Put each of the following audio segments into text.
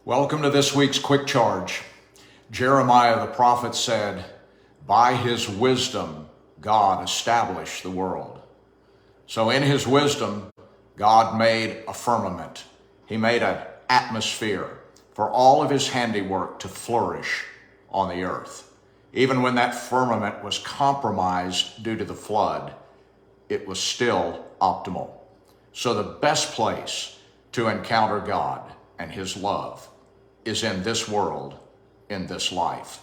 Welcome to this week's Quick Charge. Jeremiah the prophet said, "By his wisdom, God established the world." So in his wisdom, God made a firmament. He made an atmosphere for all of his handiwork to flourish on the earth. Even when that firmament was compromised due to the flood, it was still optimal. So the best place to encounter God and his love is in this world, in this life.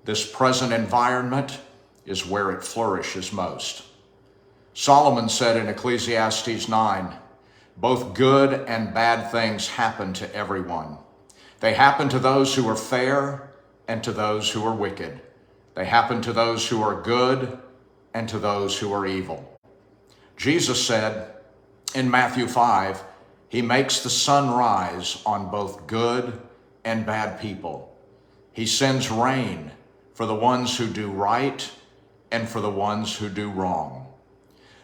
This present environment is where it flourishes most. Solomon said in Ecclesiastes 9, "Both good and bad things happen to everyone. They happen to those who are fair and to those who are wicked. They happen to those who are good and to those who are evil." Jesus said in Matthew 5, "He makes the sun rise on both good and bad people. He sends rain for the ones who do right and for the ones who do wrong."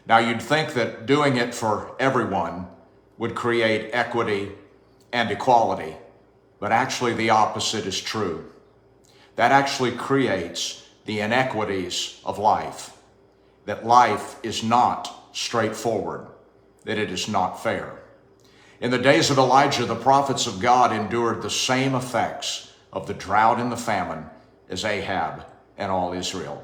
Now you'd think that doing it for everyone would create equity and equality, but actually the opposite is true. That actually creates the inequities of life, that life is not straightforward, that it is not fair. In the days of Elijah, the prophets of God endured the same effects of the drought and the famine as Ahab and all Israel.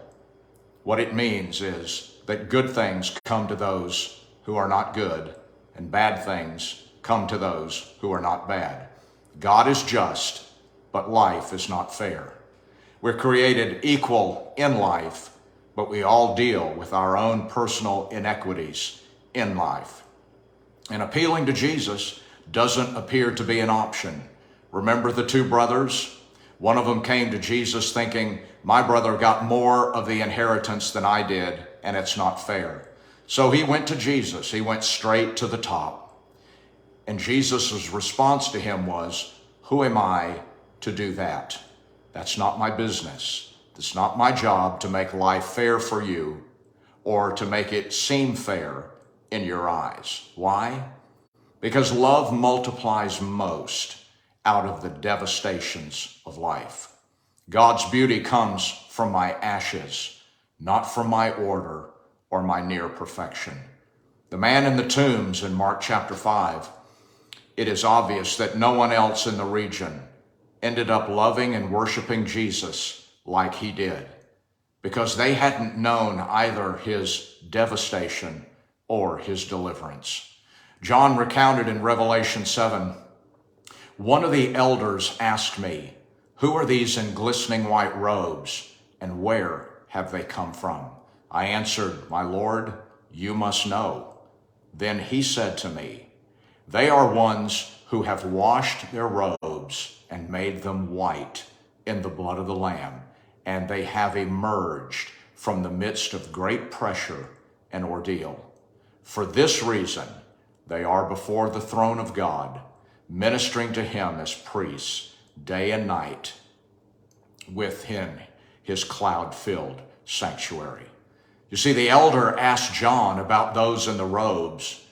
What it means is that good things come to those who are not good, and bad things come to those who are not bad. God is just, but life is not fair. We're created equal in life, but we all deal with our own personal inequities in life. And appealing to Jesus doesn't appear to be an option. Remember the two brothers? One of them came to Jesus thinking, "My brother got more of the inheritance than I did, and it's not fair." So he went to Jesus. He went straight to the top. And Jesus' response to him was, "Who am I to do that? That's not my business. It's not my job to make life fair for you or to make it seem fair in your eyes." Why? Because love multiplies most out of the devastations of life. God's beauty comes from my ashes, not from my order or my near perfection. The man in the tombs in Mark chapter 5, it is obvious that no one else in the region ended up loving and worshiping Jesus like he did, because they hadn't known either his devastation or his deliverance. John recounted in Revelation 7, "One of the elders asked me, 'Who are these in glistening white robes, and where have they come from?' I answered, 'My Lord, you must know.' Then he said to me, 'They are ones who have washed their robes and made them white in the blood of the Lamb, and they have emerged from the midst of great pressure and ordeal. For this reason, they are before the throne of God, ministering to him as priests day and night within his cloud-filled sanctuary." You see, the elder asked John about those in the robes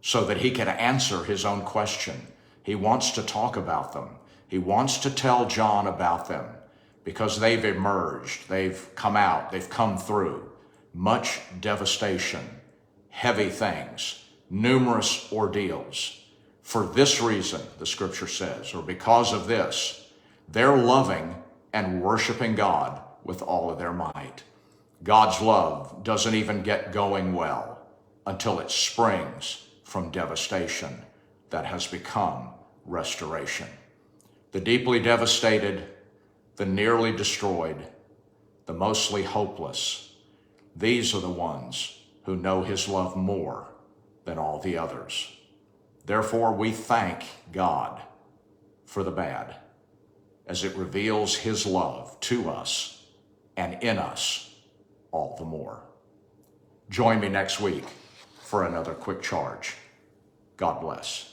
so that he could answer his own question. He wants to talk about them. He wants to tell John about them because they've emerged, they've come out, they've come through much devastation, heavy things, numerous ordeals. For this reason, the scripture says, or because of this, they're loving and worshiping God with all of their might. God's love doesn't even get going well until it springs from devastation that has become restoration. The deeply devastated, the nearly destroyed, the mostly hopeless, these are the ones who know his love more than all the others. Therefore, we thank God for the bad as it reveals his love to us and in us all the more. Join me next week for another Quick Charge. God bless.